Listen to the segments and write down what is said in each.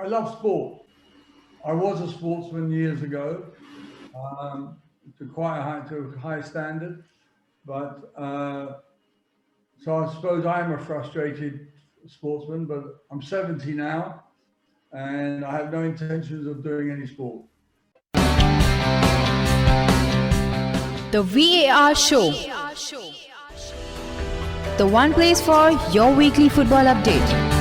I love sport. I was a sportsman years ago, to a high standard, but so I suppose I'm a frustrated sportsman. But I'm 70 now, and I have no intentions of doing any sport. The VAR Show, the one place for your weekly football update.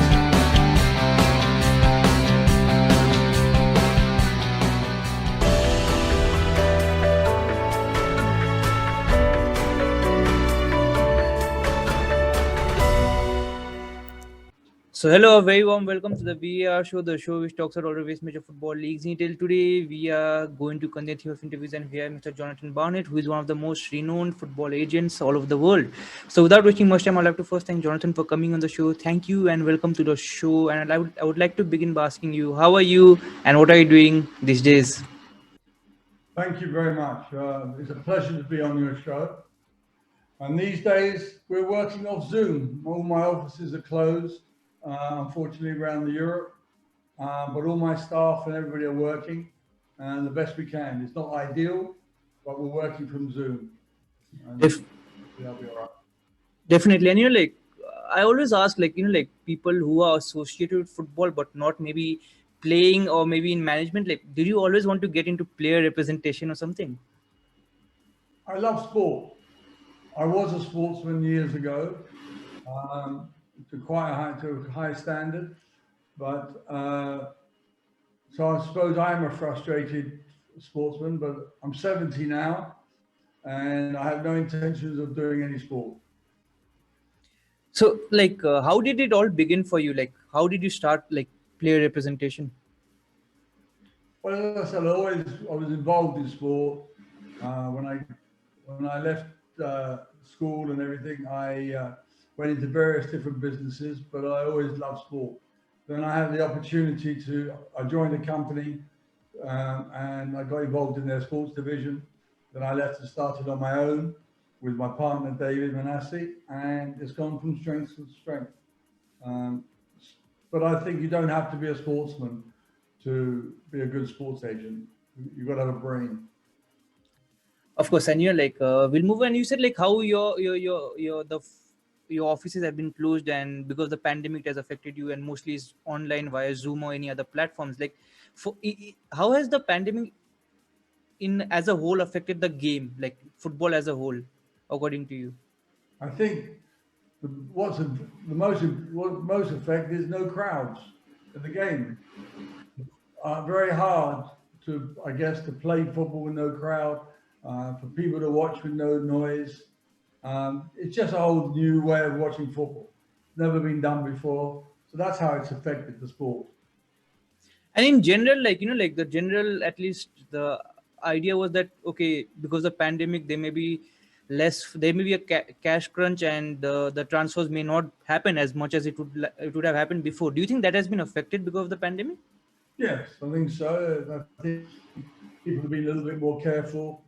So hello, a very warm welcome to the VAR show, the show which talks about all the various major football leagues in detail. Today we are going to conduct a few interviews and we have Mr. Jonathan Barnett, who is one of the most renowned football agents all over the world. So without wasting much time, I'd like to first thank Jonathan for coming on the show. Thank you and welcome to the show. And I would like to begin by asking you, how are you and what are you doing these days? Thank you very much. It's a pleasure to be on your show. And these days we're working off Zoom. All my offices are closed, unfortunately, around Europe. But all my staff and everybody are working, and the best we can. It's not ideal, but we're working from Zoom. And that'll be all right. Definitely. And I always ask, people who are associated with football but not maybe playing or maybe in management, did you always want to get into player representation or something? I love sport. I was a sportsman years ago, to a high standard, but so I suppose I'm a frustrated sportsman. But I'm 70 now, and I have no intentions of doing any sport. So, how did it all begin for you? How did you start, player representation? Well, as I said, I was involved in sport. When I left school and everything, I went into various different businesses, but I always loved sport. Then I had the opportunity I joined a company, and I got involved in their sports division. Then I left and started on my own with my partner, David Manassi, and it's gone from strength to strength. But I think you don't have to be a sportsman to be a good sports agent. You've got to have a brain. Of course, and we'll move on. You said how your offices have been closed, and because the pandemic has affected you, and mostly is online via Zoom or any other platforms. How has the pandemic in as a whole affected the game, like football as a whole, according to you? I think the most effect is no crowds in the game. Very hard to play football with no crowd, for people to watch with no noise. It's just a whole new way of watching football. Never been done before. So that's how it's affected the sport. And in general, the general, at least the idea was that, okay, because of pandemic, there may be a cash crunch, and the transfers may not happen as much as it would have happened before. Do you think that has been affected because of the pandemic? Yes, I think so. I think people have been a little bit more careful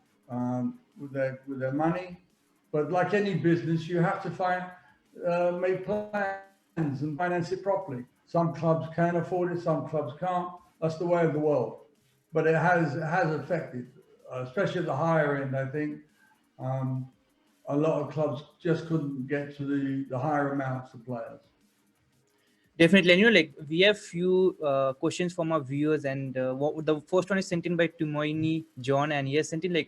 with their money. But like any business, you have to make plans and finance it properly. Some clubs can afford it, some clubs can't. That's the way of the world. But it has affected, especially at the higher end. I think a lot of clubs just couldn't get to the higher amounts of players. Definitely. And we have few questions from our viewers, and the first one is sent in by Tumoini John, and he has sent in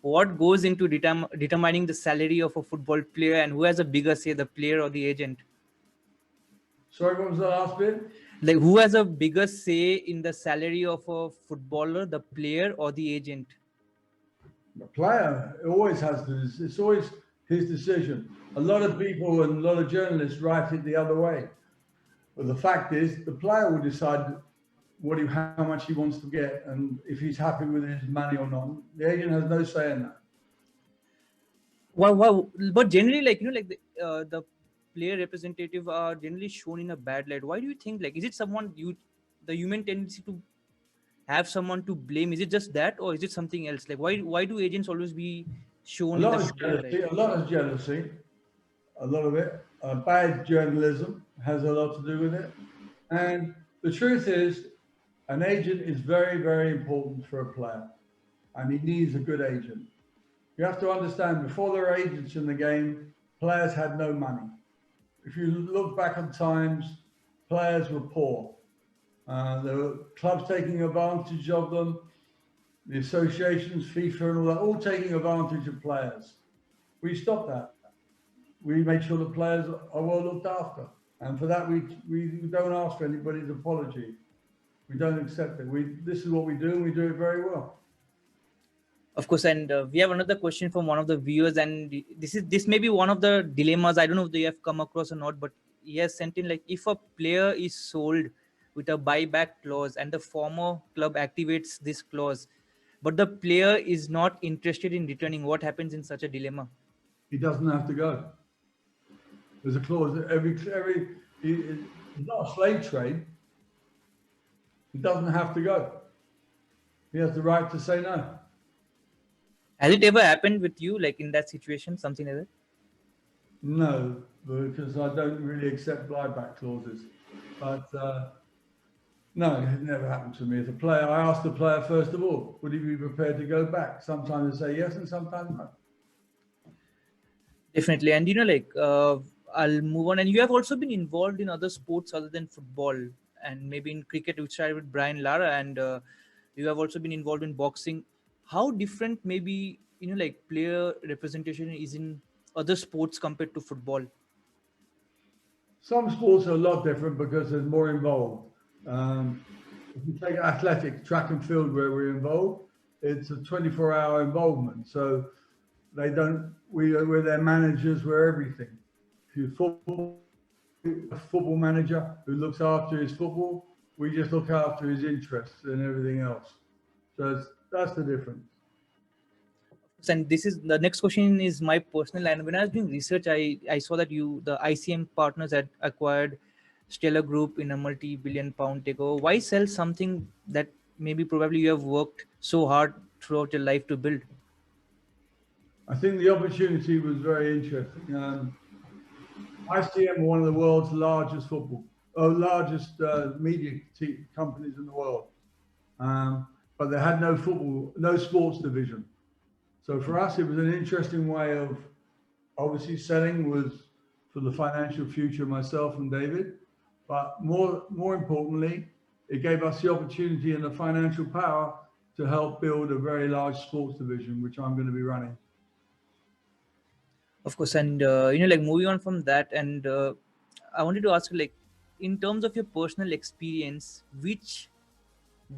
what goes into determining the salary of a football player, and who has a bigger say, the player or the agent? Sorry, what was the last bit? Who has a bigger say in the salary of a footballer, the player or the agent? The player always has to. It's always his decision. A lot of people and a lot of journalists write it the other way. But the fact is, the player will decide how much he wants to get, and if he's happy with his money or not. The agent has no say in that. Wow. But generally, the player representative are generally shown in a bad light. Why do you think? Is it the human tendency to have someone to blame? Is it just that, or is it something else? Why do agents always be shown A in lot the of jealousy. A lot of jealousy. A lot of it. Bad journalism has a lot to do with it. And the truth is, An agent is very, very important for a player, and he needs a good agent. You have to understand, before there were agents in the game, players had no money. If you look back at times, players were poor. There were clubs taking advantage of them, the associations, FIFA and all that, all taking advantage of players. We stopped that. We made sure the players are well looked after. And for that, we don't ask for anybody's apology. We don't accept it. This is what we do, and we do it very well. Of course, and we have another question from one of the viewers, and this may be one of the dilemmas. I don't know if they have come across or not, but he has sent in, like, if a player is sold with a buyback clause and the former club activates this clause, but the player is not interested in returning, what happens in such a dilemma? He doesn't have to go. There's a clause that it's not a slave trade. He doesn't have to go. He has the right to say no. Has it ever happened with you, like in that situation, something like that? No, because I don't really accept buyback clauses. But no, it never happened to me. As a player, I asked the player first of all, would he be prepared to go back? Sometimes they say yes, and sometimes no. Definitely. And I'll move on. And you have also been involved in other sports other than football, and maybe in cricket, which started with Brian Lara, and you have also been involved in boxing. How different maybe player representation is in other sports compared to football? Some sports are a lot different because there's more involved. If you take athletics, track and field, where we're involved, it's a 24-hour involvement. So we're their managers, we're everything. If you're a football manager who looks after his football, we just look after his interests and everything else. So that's the difference. And this is the next question is my personal, and when I was doing research, I saw that the ICM partners had acquired Stellar Group in a multi-billion pound takeover. Why sell something that maybe probably you have worked so hard throughout your life to build? I think the opportunity was very interesting. ICM are one of the world's largest media companies in the world, but they had no sports division. So for us, it was an interesting way of obviously selling was for the financial future of myself and David, but more importantly, it gave us the opportunity and the financial power to help build a very large sports division, which I'm going to be running. Of course, and moving on from that, and I wanted to ask you, like, in terms of your personal experience, which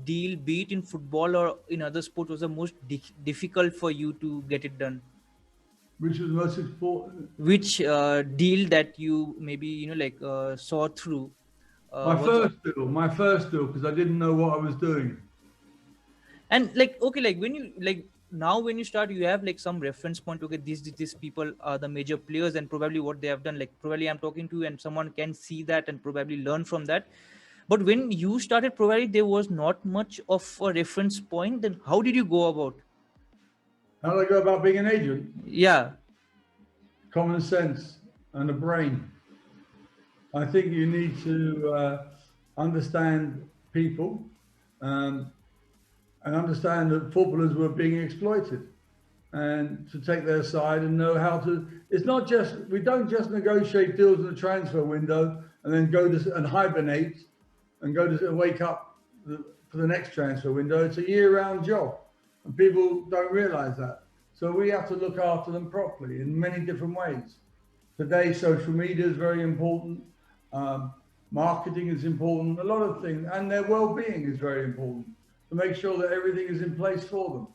deal, be it in football or in other sports, was the most difficult for you to get it done? Which was the most important? Which deal that you maybe saw through? My first deal, because I didn't know what I was doing. And when you start, you have like some reference point. Okay, these people are the major players, and probably what they have done. Like probably I'm talking to you, and someone can see that and probably learn from that. But when you started, probably there was not much of a reference point. Then how did you go about? How did I go about being an agent? Yeah. Common sense and a brain. I think you need to understand people and understand that footballers were being exploited, and to take their side and know how to. It's not just, we don't just negotiate deals in the transfer window and then go to and hibernate and go to wake up for the next transfer window. It's a year-round job, and people don't realize that. So we have to look after them properly in many different ways. Today, social media is very important. Marketing is important. A lot of things, and their well-being is very important, to make sure that everything is in place for them.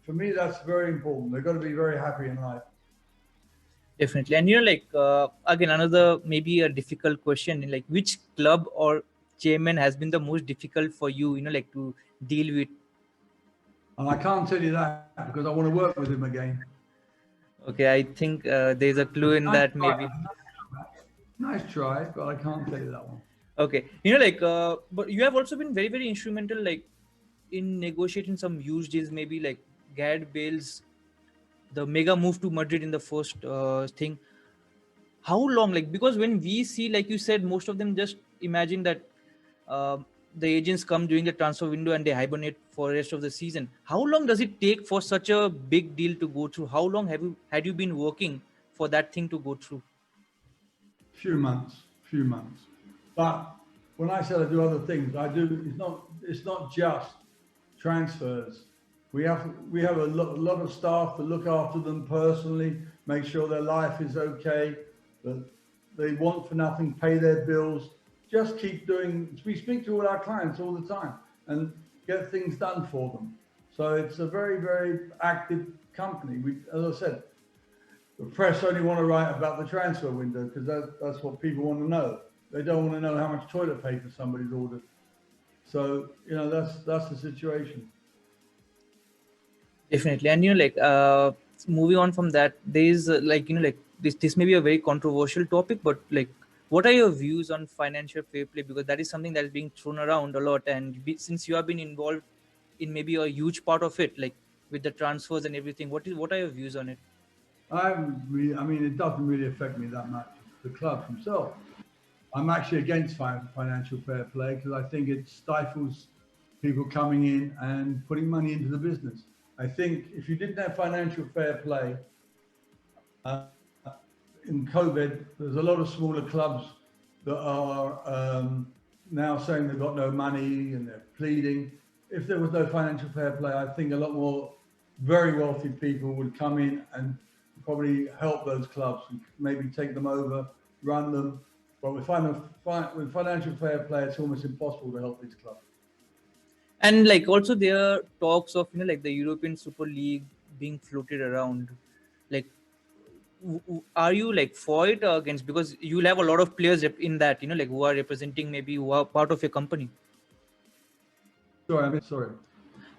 For me, that's very important. They've got to be very happy in life. Definitely. And again, another maybe a difficult question, like which club or chairman has been the most difficult for you, to deal with? And I can't tell you that because I want to work with him again. Okay, I think there's a clue in that maybe. Nice try, but I can't tell you that one. Okay, but you have also been very, very instrumental, like in negotiating some huge deals, maybe like Gareth Bale's the mega move to Madrid in the first thing. How long, like, because when we see, like you said, most of them just imagine that the agents come during the transfer window and they hibernate for the rest of the season. How long does it take for such a big deal to go through? How long had you been working for that thing to go through? Few months. But when I said I do other things, I do. It's not just transfers. We have a lot of staff to look after them personally, make sure their life is okay, that they want for nothing, pay their bills. Just keep doing. We speak to all our clients all the time and get things done for them. So it's a very, very active company. As I said, the press only want to write about the transfer window because that's what people want to know. They don't want to know how much toilet paper somebody's ordered. So that's the situation. Definitely. And moving on from that, there is this may be a very controversial topic, but like, what are your views on financial fair play? Because that is something that is being thrown around a lot, and since you have been involved in maybe a huge part of it, like with the transfers and everything, what are your views on it? I mean, it doesn't really affect me that much. The club himself. I'm actually against financial fair play because I think it stifles people coming in and putting money into the business. I think if you didn't have financial fair play, in COVID, there's a lot of smaller clubs that are now saying they've got no money and they're pleading. If there was no financial fair play, I think a lot more very wealthy people would come in and probably help those clubs and maybe take them over, run them. But with financial fair play, it's almost impossible to help these clubs. And like also there are talks of like the European Super League being floated around. Like, are you like for it or against? Because you'll have a lot of players in that, like who are representing, maybe who are part of your company. Sorry.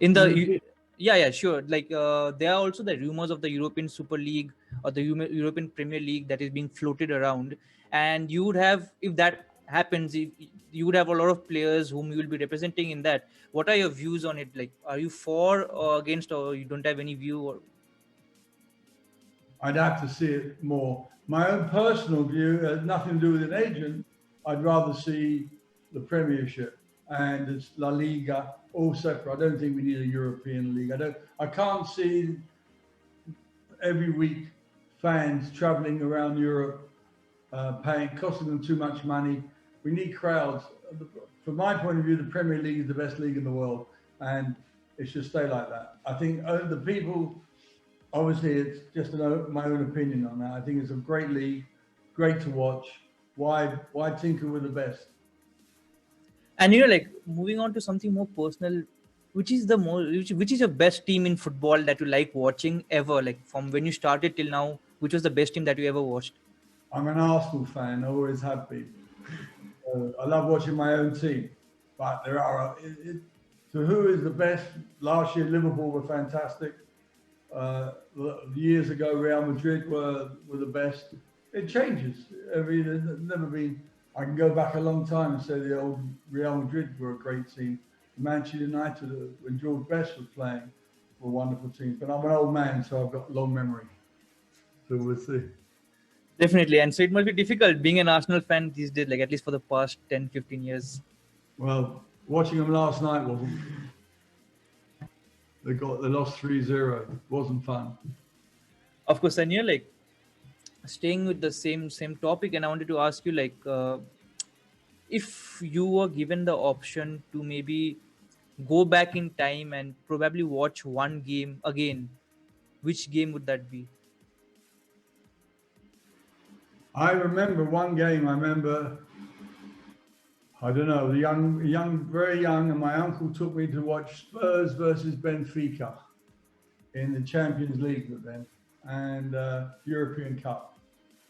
In the yeah, sure. Like there are also the rumors of the European Super League or the European Premier League that is being floated around, and you would have, if that happens, you would have a lot of players whom you will be representing in that. What are your views on it? Like, are you for or against, or you don't have any view? Or I'd have to see it more. My own personal view has nothing to do with an agent. I'd rather see the Premiership and it's La Liga all separate. I don't think we need a European league. I can't see every week fans traveling around Europe, costing them too much money. We need crowds. From my point of view, the Premier League is the best league in the world, and it should stay like that. I think the people. Obviously, it's just my own opinion on that. I think it's a great league, great to watch. Why tinker with the best? and like moving on to something more personal, which is which is your best team in football that you like watching ever? Like from when you started till now, which was the best team that you ever watched? I'm an Arsenal fan. I always have been. I love watching my own team, but there are. So who is the best? Last year, Liverpool were fantastic. Years ago, Real Madrid were the best. It changes. I mean, there's never been. I can go back a long time and say the old Real Madrid were a great team. Manchester United, when George Best was playing, were wonderful teams. But I'm an old man, so I've got long memory. So we'll see. Definitely. And so it must be difficult being an Arsenal fan these days, like at least for the past 10, 15 years. Well, watching them last night wasn't. They lost 3-0. It wasn't fun. Of course, and like staying with the same topic, and I wanted to ask you, like, if you were given the option to maybe go back in time and probably watch one game again, which game would that be? I remember one game. I don't know, very young, and my uncle took me to watch Spurs versus Benfica in the Champions League then, and European Cup,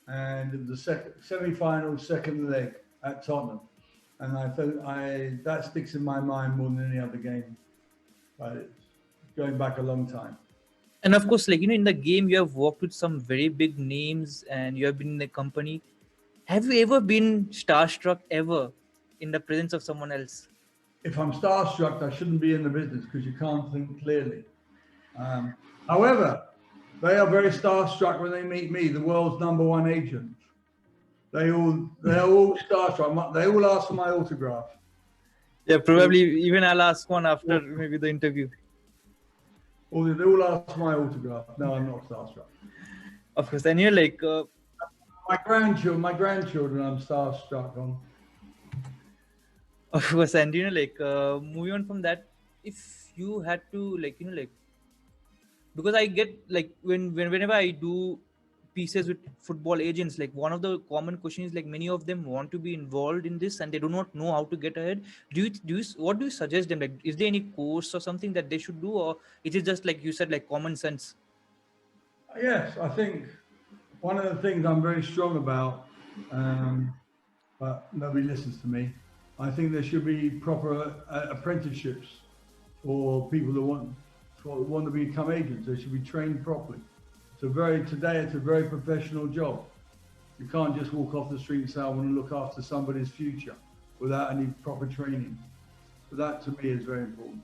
and the semi-final second leg at Tottenham, and I thought that sticks in my mind more than any other game, but it's going back a long time. And of course, like, in the game, you have worked with some very big names and you have been in the company. Have you ever been starstruck ever in the presence of someone else? If I'm starstruck, I shouldn't be in the business because you can't think clearly. However, they are very starstruck when they meet me, the world's #1 agent. They're all starstruck. They all ask for my autograph. Yeah, probably even I'll ask one after maybe the interview. Or they all ask my autograph. No, I'm not starstruck. Of course, and you're like, My grandchildren, I'm starstruck on. of course, and moving on from that, if you had to because I get like whenever I do pieces with football agents, like one of the common questions is like many of them want to be involved in this and they do not know how to get ahead. What do you suggest them? Like, is there any course or something that they should do, or it is just like you said, like common sense? Yes, I think one of the things I'm very strong about, but nobody listens to me. I think there should be proper apprenticeships for people that want to become agents. They should be trained properly. Today it's a very professional job. You can't just walk off the street and say, I want to look after somebody's future without any proper training. So that to me is very important.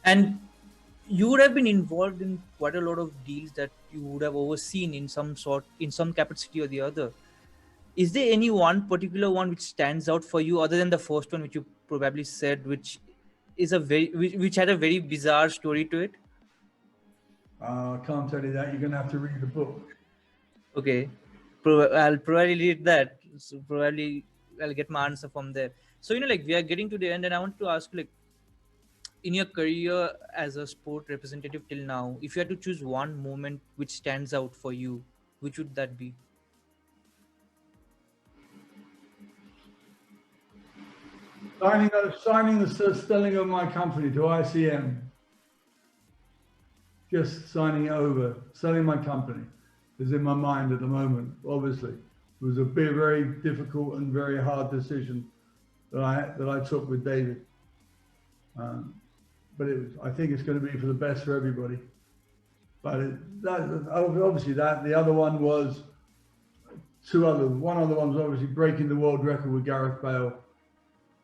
And you would have been involved in quite a lot of deals that you would have overseen in some capacity or the other. Is there any one particular one which stands out for you other than the first one which you probably said, which had a very bizarre story to it? I can't tell you that. You're going to have to read the book. Okay, I'll probably read that. So probably I'll get my answer from there. So we are getting to the end, and I want to ask you, like, in your career as a sport representative till now, if you had to choose one moment which stands out for you, which would that be? Signing the selling of my company to ICM. Just signing it over, selling my company is in my mind at the moment. Obviously, it was a very difficult and very hard decision that I took with David. But I think it's going to be for the best for everybody. But obviously the other one was one other one was obviously breaking the world record with Gareth Bale.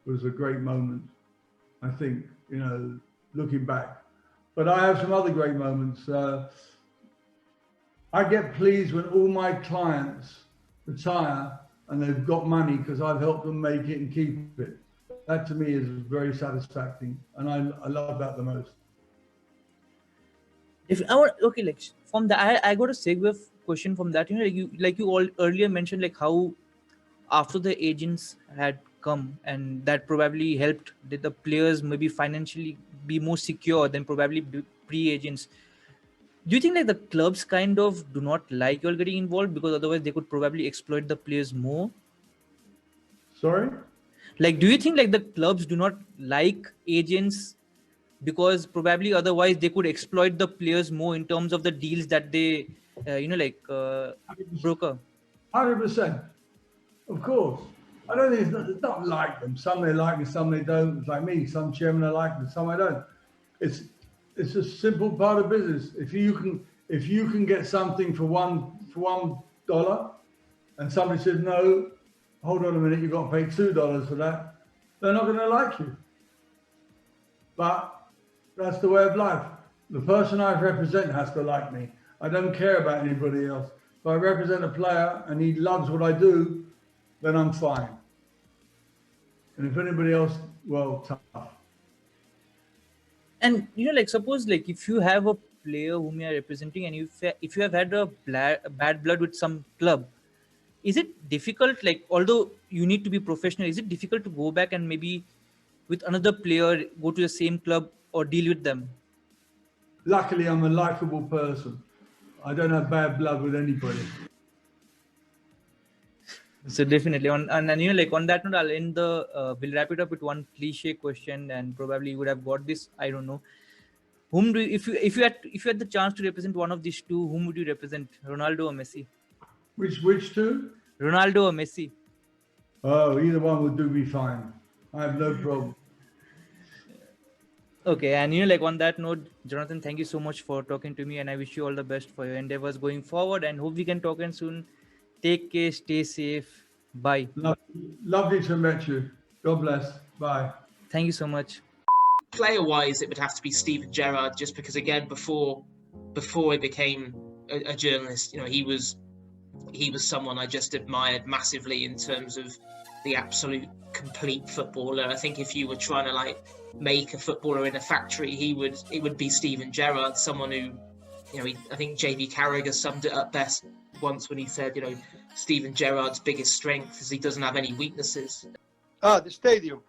Was a great moment. I think, looking back. But I have some other great moments. I get pleased when all my clients retire and they've got money because I've helped them make it and keep it. That to me is very satisfying, and I love that the most. If I want, okay, like from that, I got a segue question from that. You all earlier mentioned like how after the agents had come and that probably helped the players maybe financially be more secure than probably pre-agents. Do you think like the clubs kind of do not like you all getting involved because otherwise they could probably exploit the players more? Sorry? Like, do you think like the clubs do not like agents because probably otherwise they could exploit the players more in terms of the deals that they, broker? 100%. Of course. I don't think it's not like them. Some they like and some they don't. It's like me. Some chairmen I like and some I don't. It's a simple part of business. If you can get something for $1 and somebody says no, hold on a minute, you've got to pay $2 for that, they're not going to like you. But that's the way of life. The person I represent has to like me. I don't care about anybody else. If I represent a player and he loves what I do, then I'm fine. And if anybody else, well, tough. And suppose like if you have a player whom you are representing and if you have had a bad blood with some club, is it difficult, like although you need to be professional, is it difficult to go back and maybe with another player go to the same club or deal with them? Luckily, I'm a likable person. I don't have bad blood with anybody. So definitely on that note, I'll end we'll wrap it up with one cliche question, and probably you would have got this. I don't know. Whom do you, if you had the chance to represent one of these two, whom would you represent? Ronaldo or Messi? Which two? Ronaldo or Messi? Oh, either one would do me fine. I have no problem. Okay, and on that note, Jonathan, thank you so much for talking to me, and I wish you all the best for your endeavors going forward, and hope we can talk again soon. Take care, stay safe. Bye. Lovely to meet you. God bless. Bye. Thank you so much. Player-wise, it would have to be Steven Gerrard, just because again, before he became a journalist, he was someone I just admired massively in terms of the absolute complete footballer. I think if you were trying to like make a footballer in a factory, it would be Steven Gerrard, someone who, I think JV Carragher summed it up best once when he said, Steven Gerrard's biggest strength is he doesn't have any weaknesses. The stadium.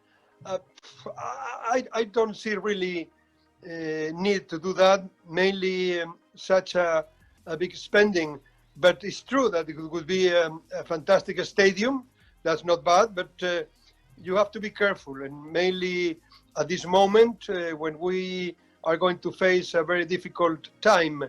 I don't see really need to do that, mainly such a big spending. But it's true that it would be a fantastic stadium. That's not bad, but you have to be careful, and mainly at this moment when we are going to face a very difficult time.